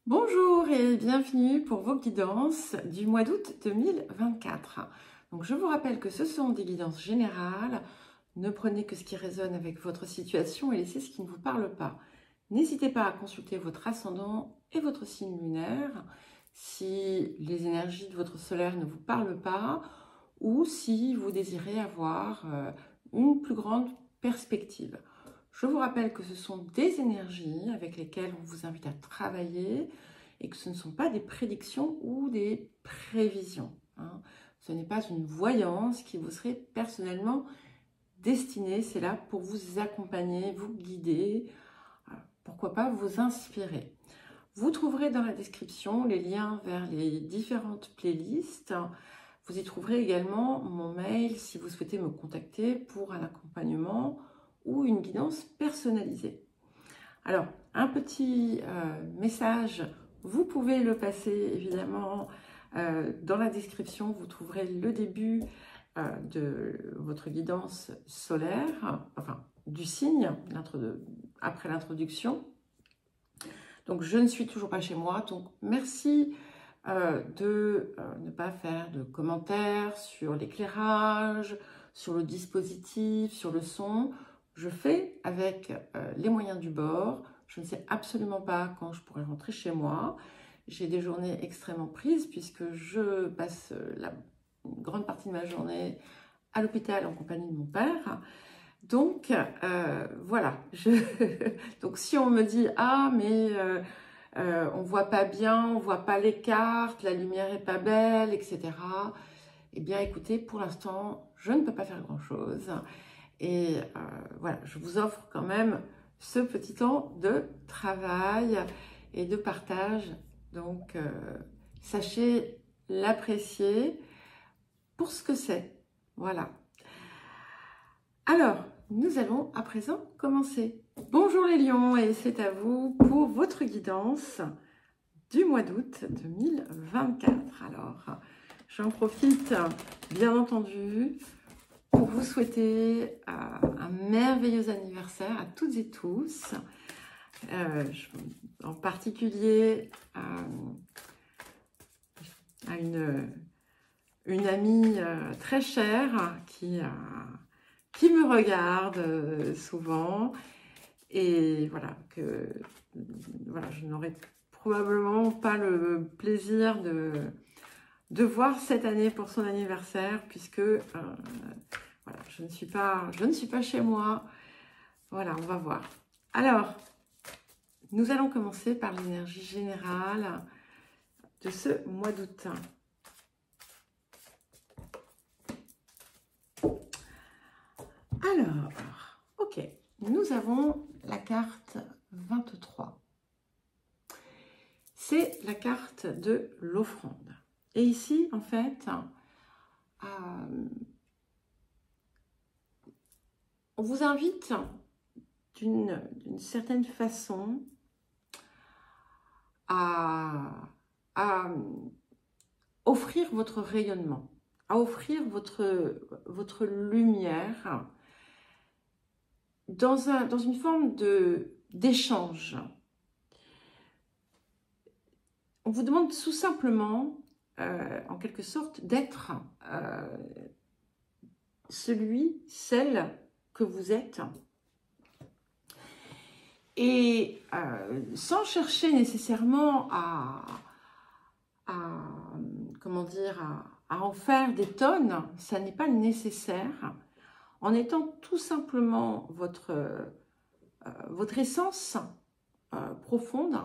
Bonjour et bienvenue pour vos guidances du mois d'août 2024. Donc je vous rappelle que ce sont des guidances générales. Ne prenez que ce qui résonne avec votre situation et laissez ce qui ne vous parle pas. N'hésitez pas à consulter votre ascendant et votre signe lunaire si les énergies de votre solaire ne vous parlent pas ou si vous désirez avoir une plus grande perspective. Je vous rappelle que ce sont des énergies avec lesquelles on vous invite à travailler et que ce ne sont pas des prédictions ou des prévisions. Ce n'est pas une voyance qui vous serait personnellement destinée. C'est là pour vous accompagner, vous guider, pourquoi pas vous inspirer. Vous trouverez dans la description les liens vers les différentes playlists. Vous y trouverez également mon mail si vous souhaitez me contacter pour un accompagnement ou une guidance personnalisée. Alors, un petit message, vous pouvez le passer évidemment dans la description, vous trouverez le début de votre guidance solaire, enfin du signe, après l'introduction. Donc, je ne suis toujours pas chez moi, donc merci de ne pas faire de commentaires sur l'éclairage, sur le dispositif, sur le son. Je fais avec les moyens du bord. Je ne sais absolument pas quand je pourrai rentrer chez moi. J'ai des journées extrêmement prises puisque je passe une grande partie de ma journée à l'hôpital en compagnie de mon père. Donc, voilà. Donc, si on me dit « Ah, mais on voit pas bien, on voit pas les cartes, la lumière est pas belle, etc. » Eh bien, écoutez, pour l'instant, je ne peux pas faire grand-chose. Et voilà, je vous offre quand même ce petit temps de travail et de partage. Donc, sachez l'apprécier pour ce que c'est. Voilà. Alors, nous allons à présent commencer. Bonjour les lions, et c'est à vous pour votre guidance du mois d'août 2024. Alors, j'en profite, bien entendu, pour vous souhaiter un merveilleux anniversaire à toutes et tous. En particulier à une amie très chère qui me regarde souvent. Et voilà, je n'aurai probablement pas le plaisir de voir cette année pour son anniversaire, puisque voilà, je ne suis pas chez moi. Voilà, on va voir. Alors, nous allons commencer par l'énergie générale de ce mois d'août. Alors, ok, nous avons la carte 23. C'est la carte de l'offrande. Et ici, en fait, on vous invite d'une certaine façon à offrir votre rayonnement, à offrir votre lumière dans une forme d'échange. On vous demande tout simplement, en quelque sorte, d'être celle que vous êtes. Et sans chercher nécessairement à en faire des tonnes, ça n'est pas nécessaire. En étant tout simplement votre essence profonde,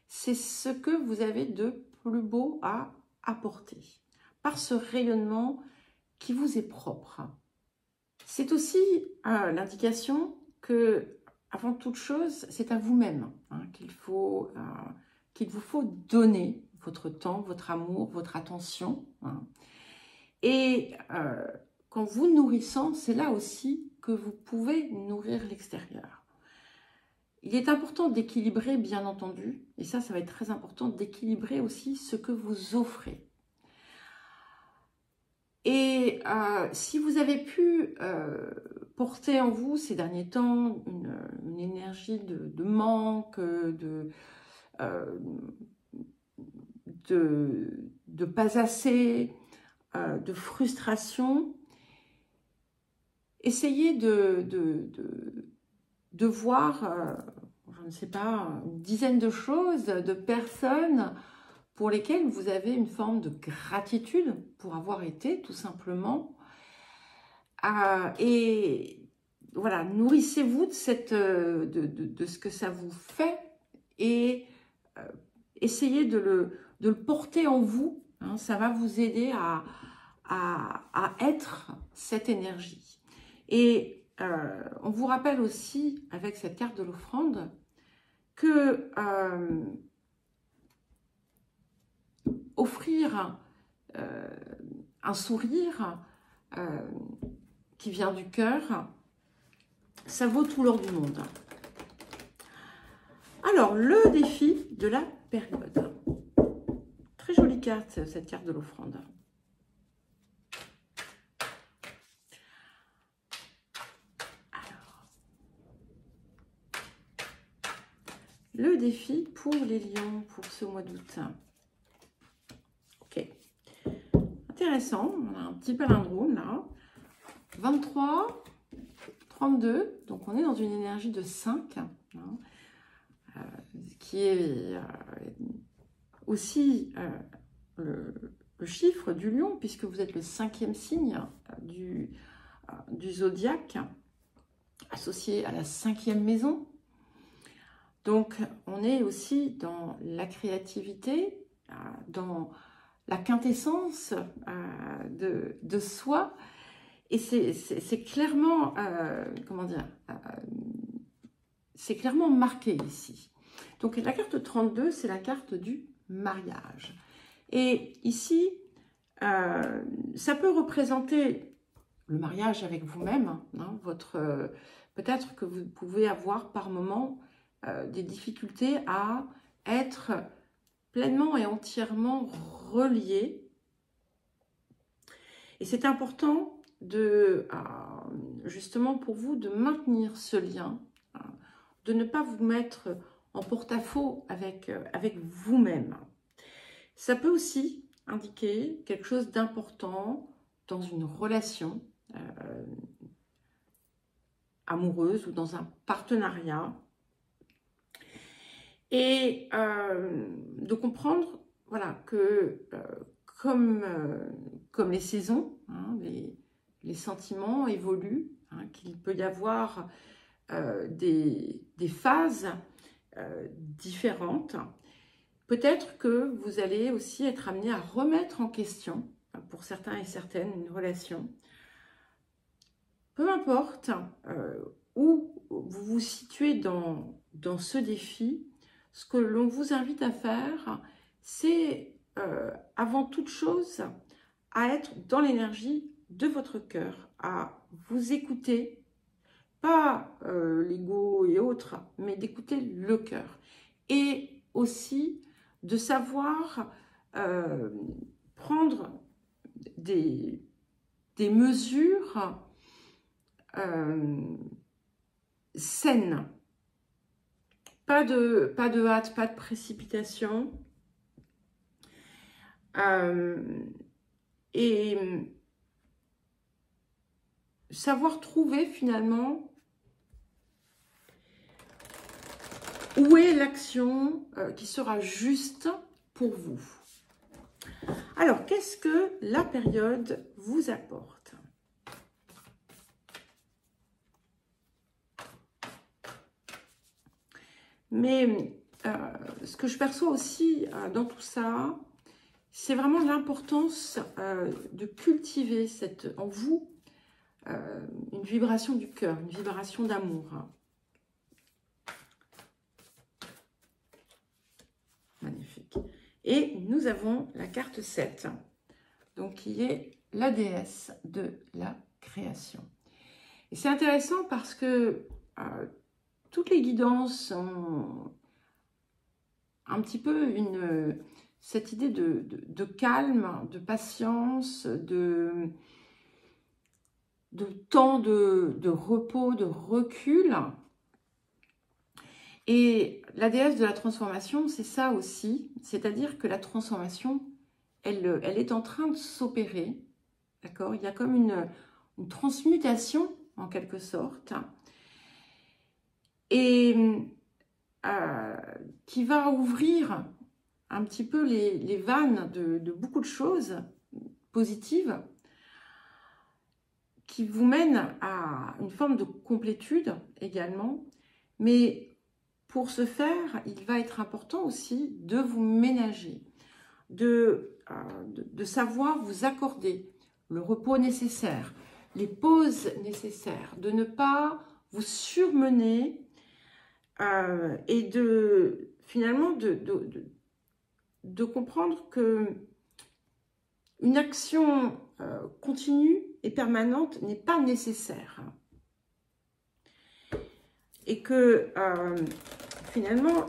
c'est ce que vous avez de plus beau à apporter, par ce rayonnement qui vous est propre. C'est aussi l'indication que, avant toute chose, c'est à vous-même qu'il vous faut donner votre temps, votre amour, votre attention. Et qu'en vous nourrissant, c'est là aussi que vous pouvez nourrir l'extérieur. Il est important d'équilibrer, bien entendu, et ça va être très important, d'équilibrer aussi ce que vous offrez. Et si vous avez pu porter en vous ces derniers temps une énergie de manque, de pas assez, de frustration. Essayez de voir, je ne sais pas, une dizaine de choses, de personnes pour lesquelles vous avez une forme de gratitude pour avoir été, tout simplement. Et voilà, nourrissez-vous de ce que ça vous fait et essayez de le porter en vous. Hein, ça va vous aider à être cette énergie. Et on vous rappelle aussi, avec cette carte de l'offrande, que offrir un sourire qui vient du cœur, ça vaut tout l'or du monde. Alors, le défi de la période. Très jolie carte, cette carte de l'offrande. Alors, le défi pour les lions pour ce mois d'août. Ok. Intéressant, on a un petit palindrome là. 23, 32, donc on est dans une énergie de 5, hein, qui est aussi le chiffre du lion, puisque vous êtes le 5e signe du zodiaque, associé à la 5e maison. Donc on est aussi dans la créativité, dans la quintessence de soi. Et c'est clairement, comment dire, c'est clairement marqué ici. Donc la carte 32, c'est la carte du mariage. Et ici, ça peut représenter le mariage avec vous-même. Hein, peut-être que vous pouvez avoir par moment des difficultés à être pleinement et entièrement relié. Et c'est important justement pour vous de maintenir ce lien, de ne pas vous mettre en porte-à-faux avec vous-même. Ça peut aussi indiquer quelque chose d'important dans une relation amoureuse ou dans un partenariat. Et de comprendre, voilà, que comme les saisons, hein, les sentiments évoluent, hein, qu'il peut y avoir des phases différentes. Peut-être que vous allez aussi être amené à remettre en question, pour certains et certaines, une relation. Peu importe où vous vous situez dans ce défi, ce que l'on vous invite à faire, c'est avant toute chose à être dans l'énergie de votre cœur, à vous écouter, pas l'ego et autres, mais d'écouter le cœur. Et aussi de savoir prendre des mesures saines. Pas de hâte, pas de précipitation. Et savoir trouver finalement où est l'action qui sera juste pour vous. Alors, qu'est-ce que la période vous apporte ? Mais ce que je perçois aussi dans tout ça, c'est vraiment l'importance de cultiver en vous une vibration du cœur, une vibration d'amour. Magnifique. Et nous avons la carte 7, donc qui est la déesse de la création. Et c'est intéressant parce que toutes les guidances ont un petit peu cette idée de calme, de patience, de temps de repos, de recul. Et la déesse de la transformation, c'est ça aussi, c'est-à-dire que la transformation, elle est en train de s'opérer, d'accord? Il y a comme une transmutation, en quelque sorte, et qui va ouvrir un petit peu les vannes de beaucoup de choses positives, qui vous mènent à une forme de complétude également, mais pour ce faire, il va être important aussi de vous ménager, de savoir vous accorder le repos nécessaire, les pauses nécessaires, de ne pas vous surmener et finalement de comprendre que une action continue et permanente n'est pas nécessaire. Et que finalement,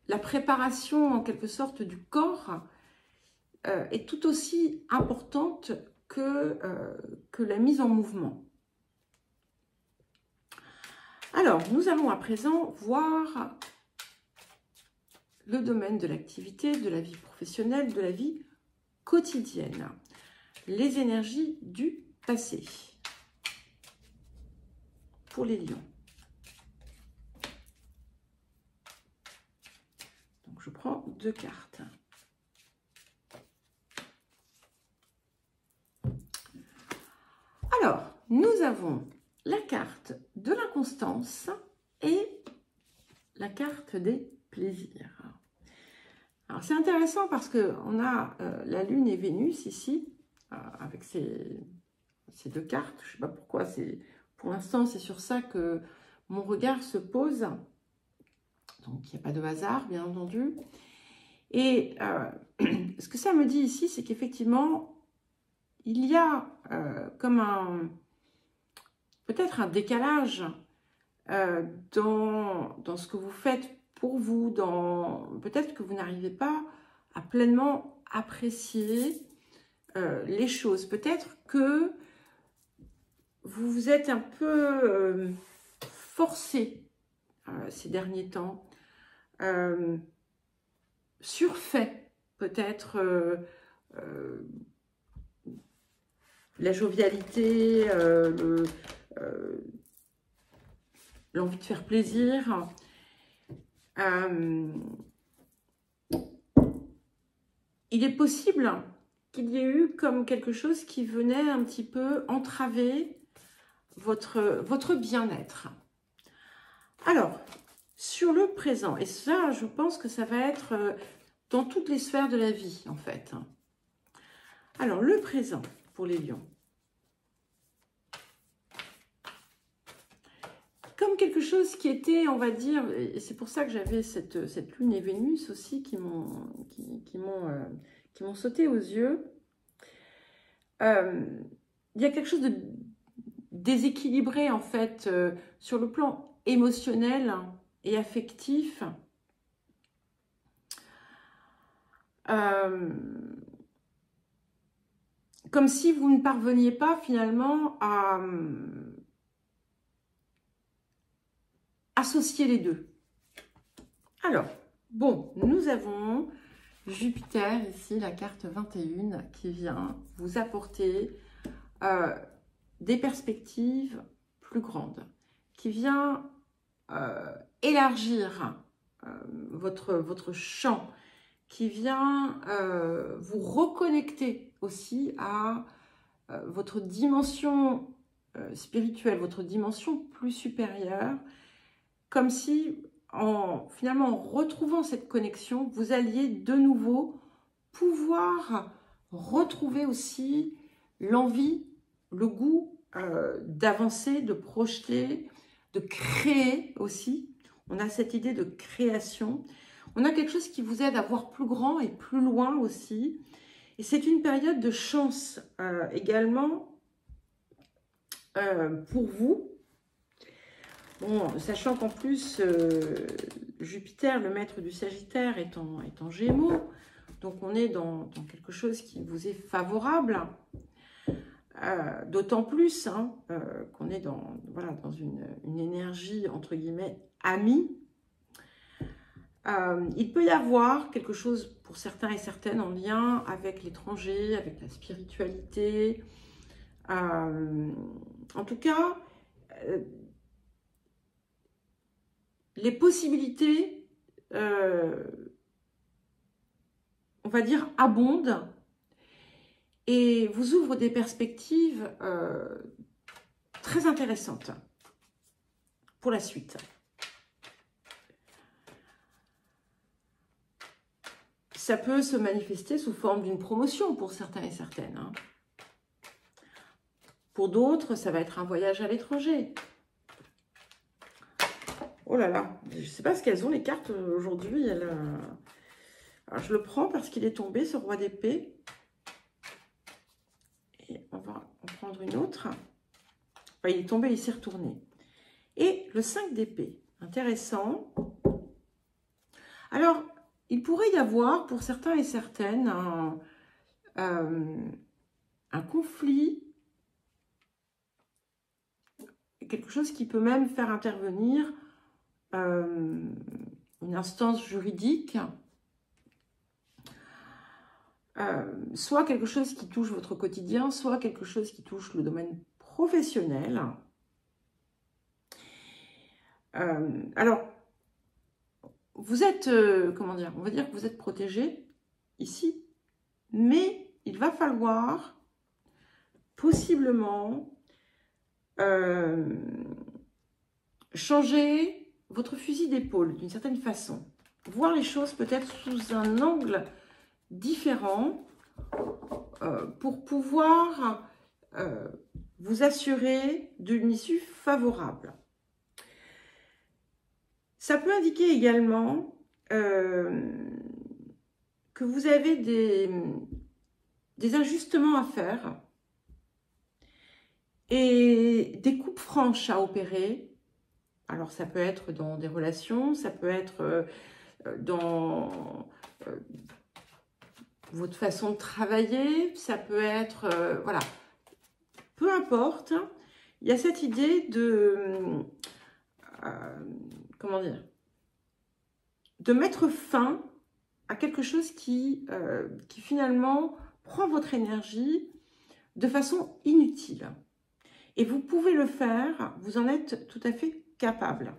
la préparation en quelque sorte du corps est tout aussi importante que la mise en mouvement. Alors, nous allons à présent voir le domaine de l'activité, de la vie professionnelle, de la vie quotidienne. Les énergies du passé pour les lions. Donc, je prends 2 cartes. Alors, nous avons la carte de l'inconstance et la carte des plaisirs. Alors, c'est intéressant parce qu'on a la Lune et Vénus ici, avec ces 2 cartes. Je ne sais pas pourquoi, pour l'instant, c'est sur ça que mon regard se pose. Donc, il n'y a pas de hasard, bien entendu. Et ce que ça me dit ici, c'est qu'effectivement, il y a comme peut-être un décalage dans ce que vous faites pour vous, peut-être que vous n'arrivez pas à pleinement apprécier les choses. Peut-être que vous vous êtes un peu forcé ces derniers temps, surfait peut-être la jovialité, l'envie de faire plaisir. Il est possible qu'il y ait eu comme quelque chose qui venait un petit peu entraver votre bien-être. Alors, sur le présent, et ça, je pense que ça va être dans toutes les sphères de la vie, en fait. Alors, le présent pour les lions. Comme quelque chose qui était, on va dire, et c'est pour ça que j'avais cette Lune et Vénus aussi qui m'ont sauté aux yeux. Il y a quelque chose de déséquilibré, en fait, sur le plan émotionnel et affectif. Comme si vous ne parveniez pas finalement à associer les deux. Alors, bon, nous avons Jupiter ici, la carte 21, qui vient vous apporter des perspectives plus grandes, qui vient élargir votre champ, qui vient vous reconnecter aussi à votre dimension spirituelle, votre dimension plus supérieure, comme si, finalement, en retrouvant cette connexion, vous alliez de nouveau pouvoir retrouver aussi l'envie, le goût d'avancer, de projeter, de créer aussi. On a cette idée de création. On a quelque chose qui vous aide à voir plus grand et plus loin aussi. Et c'est une période de chance également pour vous. Bon, sachant qu'en plus, Jupiter, le maître du Sagittaire, est en Gémeaux. Donc, on est dans quelque chose qui vous est favorable. D'autant plus hein, qu'on est dans, voilà, dans une énergie, entre guillemets, amie. Il peut y avoir quelque chose pour certains et certaines en lien avec l'étranger, avec la spiritualité. En tout cas, les possibilités, on va dire, abondent et vous ouvrent des perspectives très intéressantes pour la suite. Ça peut se manifester sous forme d'une promotion pour certains et certaines. Hein. Pour d'autres, ça va être un voyage à l'étranger. Oh là là, je ne sais pas ce qu'elles ont les cartes aujourd'hui. Je le prends parce qu'il est tombé, ce roi d'épée. Et on va en prendre une autre. Enfin, il est tombé, il s'est retourné. Et le 5 d'épée, intéressant. Alors, il pourrait y avoir pour certains et certaines un conflit, quelque chose qui peut même faire intervenir une instance juridique, soit quelque chose qui touche votre quotidien, soit quelque chose qui touche le domaine professionnel. Alors, vous êtes, comment dire, on va dire que vous êtes protégé ici, mais il va falloir possiblement changer votre fusil d'épaule d'une certaine façon. Voir les choses peut-être sous un angle différent pour pouvoir vous assurer d'une issue favorable. Ça peut indiquer également que vous avez des ajustements à faire et des coupes franches à opérer. Alors, ça peut être dans des relations, ça peut être dans votre façon de travailler, ça peut être, voilà, peu importe. Il y a cette idée de, comment dire, de mettre fin à quelque chose qui finalement prend votre énergie de façon inutile. Et vous pouvez le faire, vous en êtes tout à fait capable.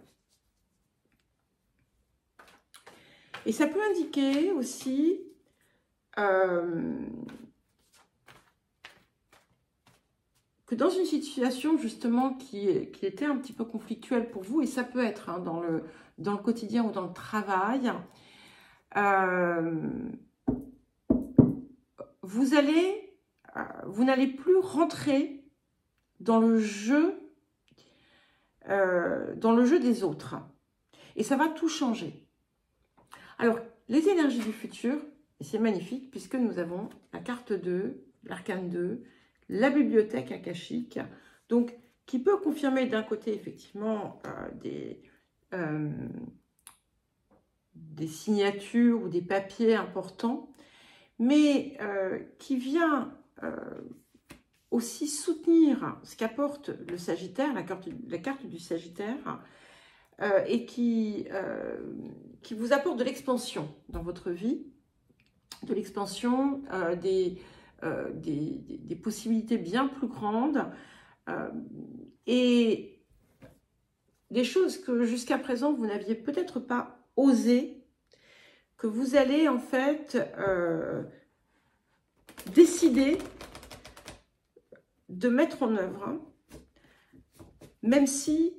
Et ça peut indiquer aussi que dans une situation justement qui était un petit peu conflictuelle pour vous, et ça peut être hein, dans le quotidien ou dans le travail, vous n'allez plus rentrer dans le jeu des autres. Et ça va tout changer. Alors, les énergies du futur, et c'est magnifique puisque nous avons la carte 2, l'arcane 2, la bibliothèque akashique, donc qui peut confirmer d'un côté effectivement des signatures ou des papiers importants, mais qui vient aussi soutenir ce qu'apporte le Sagittaire, la carte du Sagittaire, et qui vous apporte de l'expansion dans votre vie, de l'expansion, des possibilités bien plus grandes, et des choses que jusqu'à présent vous n'aviez peut-être pas osé, que vous allez en fait décider de mettre en œuvre, hein, même si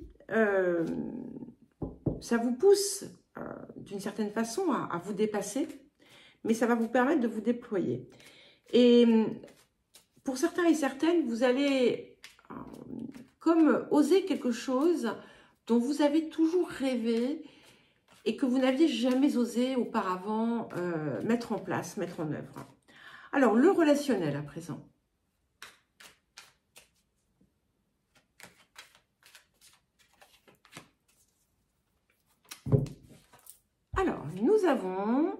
ça vous pousse d'une certaine façon à vous dépasser, mais ça va vous permettre de vous déployer. Et pour certains et certaines, vous allez comme oser quelque chose dont vous avez toujours rêvé et que vous n'aviez jamais osé auparavant mettre en place, mettre en œuvre. Alors, le relationnel à présent. Alors, nous avons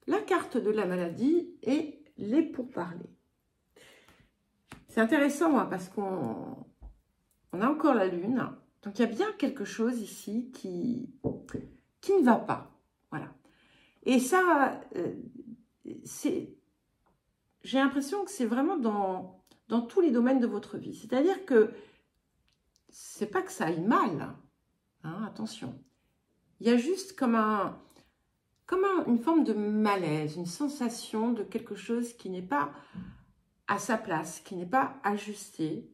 la carte de la maladie et les pourparlers. c'est intéressant hein, parce qu'on a encore la Lune. Donc, il y a bien quelque chose ici qui ne va pas. Voilà. Et ça, j'ai l'impression que c'est vraiment dans tous les domaines de votre vie. C'est-à-dire que c'est pas que ça aille mal. Hein, attention. Il y a juste comme une forme de malaise, une sensation de quelque chose qui n'est pas à sa place, qui n'est pas ajusté.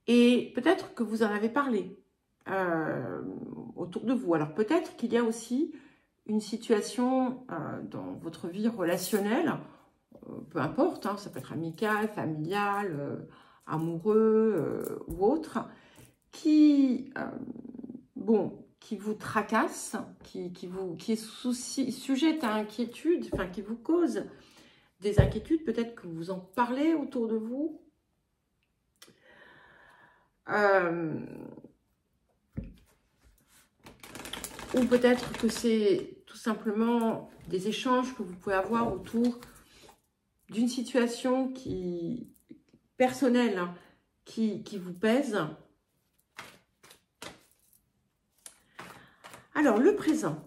Et peut-être que vous en avez parlé autour de vous. Alors peut-être qu'il y a aussi une situation dans votre vie relationnelle, peu importe, hein, ça peut être amical, familial, amoureux ou autre, qui vous tracasse, qui est sujette à inquiétude, enfin qui vous cause des inquiétudes, peut-être que vous en parlez autour de vous. Ou peut-être que c'est tout simplement des échanges que vous pouvez avoir autour d'une situation personnelle hein, qui vous pèse. Alors, le présent.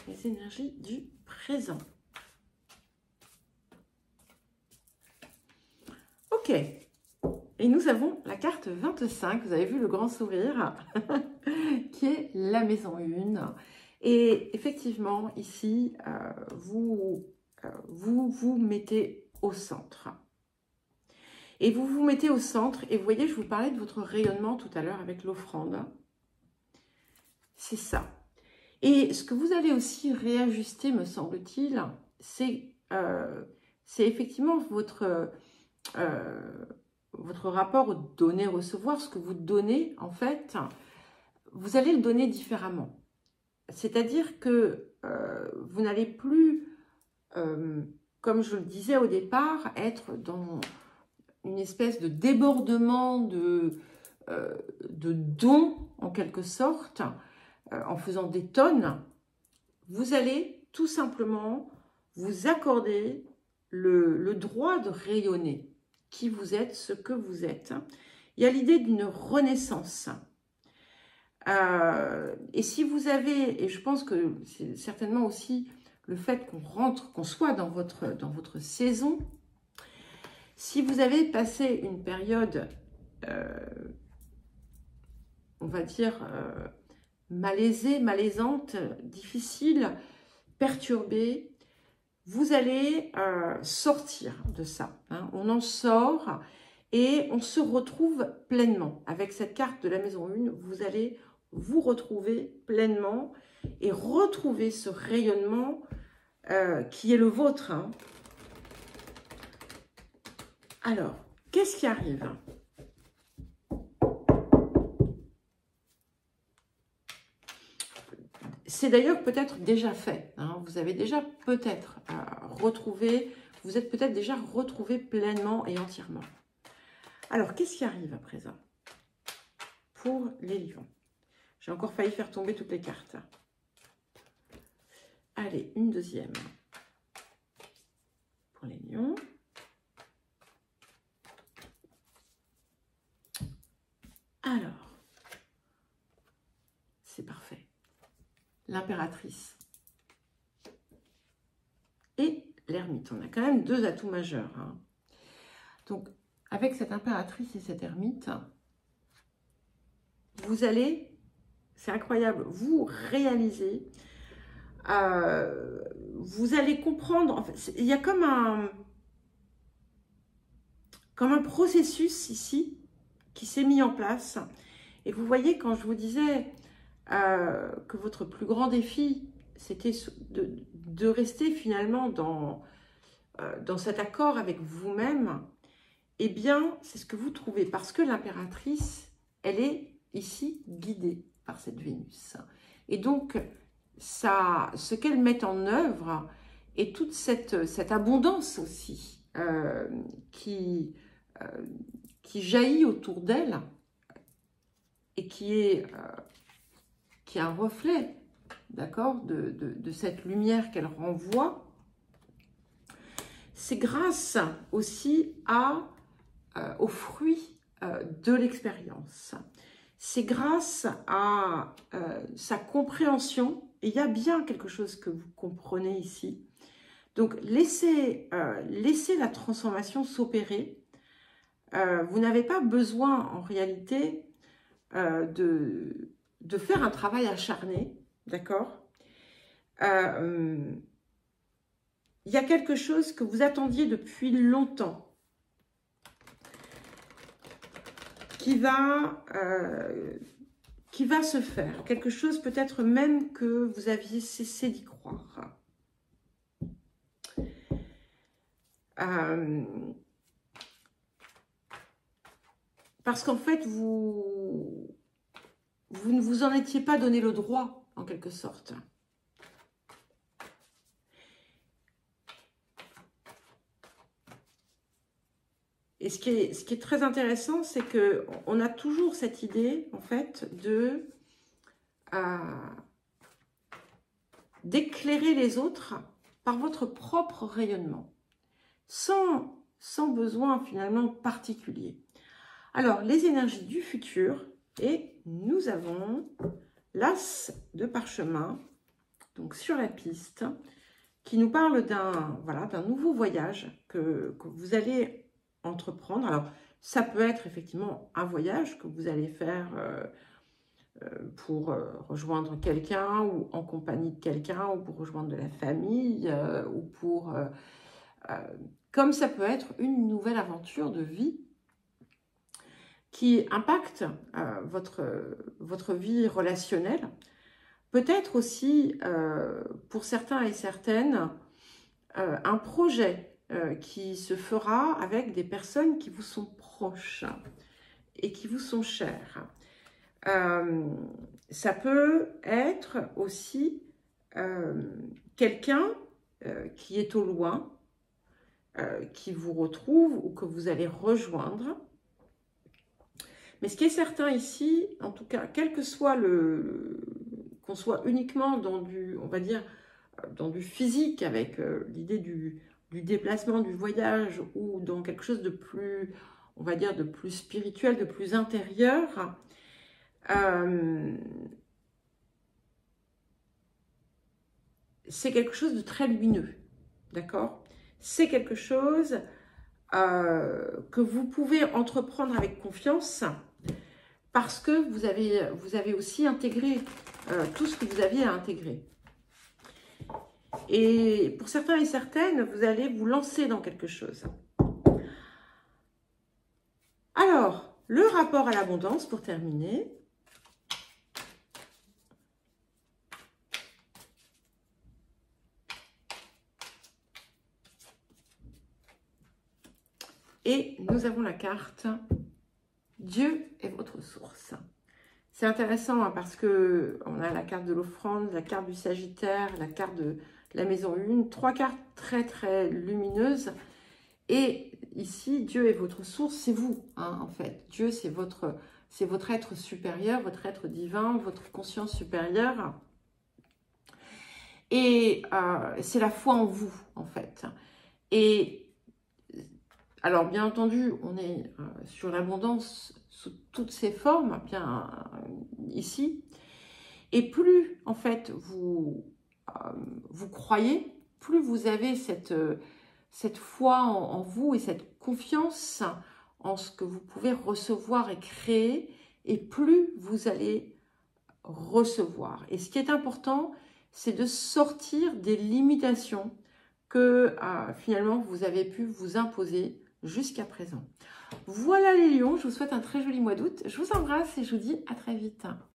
Les énergies du présent. Ok. Et nous avons la carte 25, vous avez vu le grand sourire, qui est la maison 1. Et effectivement, ici, vous vous mettez au centre. Et vous vous mettez au centre, et vous voyez, je vous parlais de votre rayonnement tout à l'heure avec l'offrande. C'est ça. Et ce que vous allez aussi réajuster, me semble-t-il, c'est effectivement votre rapport au donner-recevoir. Ce que vous donnez, en fait, vous allez le donner différemment. C'est-à-dire que vous n'allez plus, comme je le disais au départ, être dans une espèce de débordement de dons, en quelque sorte, en faisant des tonnes. Vous allez tout simplement vous accorder le droit de rayonner qui vous êtes, ce que vous êtes. Il y a l'idée d'une renaissance. Et si vous avez, et je pense que c'est certainement aussi le fait qu'on soit dans votre saison, si vous avez passé une période, on va dire, malaisée, malaisante, difficile, perturbée, vous allez sortir de ça. Hein. On en sort et on se retrouve pleinement. Avec cette carte de la maison 1, vous allez vous retrouver pleinement et retrouver ce rayonnement qui est le vôtre. Hein. Alors, qu'est-ce qui arrive ? C'est d'ailleurs peut-être déjà fait. Hein. Vous avez déjà peut-être retrouvé, vous êtes peut-être déjà retrouvé pleinement et entièrement. Alors, qu'est-ce qui arrive à présent pour les lions? J'ai encore failli faire tomber toutes les cartes. Allez, une deuxième pour les lions. Alors, c'est parfait. L'impératrice et l'ermite. On a quand même deux atouts majeurs. Hein. Donc, avec cette impératrice et cette ermite, vous allez, c'est incroyable, vous réaliser, vous allez comprendre, en fait, il y a comme un processus ici qui s'est mis en place. Et vous voyez, quand je vous disais que votre plus grand défi, c'était de rester finalement dans cet accord avec vous-même, eh bien, c'est ce que vous trouvez. Parce que l'impératrice, elle est ici guidée par cette Vénus. Et donc, ce qu'elle met en œuvre et toute cette abondance aussi qui jaillit autour d'elle et qui est un reflet d'accord, de cette lumière qu'elle renvoie, c'est grâce aussi aux fruits de l'expérience. C'est grâce à sa compréhension, et il y a bien quelque chose que vous comprenez ici. Donc, laissez la transformation s'opérer. Vous n'avez pas besoin, en réalité, de faire un travail acharné, d'accord? Il y a quelque chose que vous attendiez depuis longtemps qui va se faire. Quelque chose peut-être même que vous aviez cessé d'y croire. Parce qu'en fait, vous ne vous en étiez pas donné le droit, en quelque sorte. Et ce qui est très intéressant, c'est qu'on a toujours cette idée, en fait, d'éclairer les autres par votre propre rayonnement, sans besoin, finalement, particulier. Alors, les énergies du futur, et nous avons l'as de parchemin, donc sur la piste, qui nous parle d'un nouveau voyage que vous allez entreprendre. Alors, ça peut être effectivement un voyage que vous allez faire pour rejoindre quelqu'un ou en compagnie de quelqu'un ou pour rejoindre de la famille ou pour... comme ça peut être une nouvelle aventure de vie qui impacte votre vie relationnelle. Peut-être aussi, pour certains et certaines, un projet qui se fera avec des personnes qui vous sont proches et qui vous sont chères. Ça peut être aussi quelqu'un qui est au loin, qui vous retrouve ou que vous allez rejoindre. Mais ce qui est certain ici, en tout cas, quel que soit qu'on soit uniquement dans du, on va dire, dans du physique, avec l'idée du déplacement, du voyage, ou dans quelque chose de plus, on va dire, de plus spirituel, de plus intérieur, c'est quelque chose de très lumineux, d'accord? C'est quelque chose que vous pouvez entreprendre avec confiance, parce que vous avez aussi intégré tout ce que vous aviez à intégrer. Et pour certains et certaines, vous allez vous lancer dans quelque chose. Alors, le rapport à l'abondance, pour terminer. Et nous avons la carte « Dieu est votre source ». C'est intéressant hein, parce qu'on a la carte de l'offrande, la carte du Sagittaire, la carte de la maison 1, 3 cartes très très lumineuses. Et ici, Dieu est votre source, c'est vous hein, en fait. Dieu, c'est votre être supérieur, votre être divin, votre conscience supérieure. Et c'est la foi en vous en fait. Et alors, bien entendu, on est sur l'abondance sous toutes ses formes, bien ici. Et plus, en fait, vous croyez, plus vous avez cette foi en vous et cette confiance en ce que vous pouvez recevoir et créer, et plus vous allez recevoir. Et ce qui est important, c'est de sortir des limitations que finalement vous avez pu vous imposer jusqu'à présent. Voilà les lions, je vous souhaite un très joli mois d'août. Je vous embrasse et je vous dis à très vite.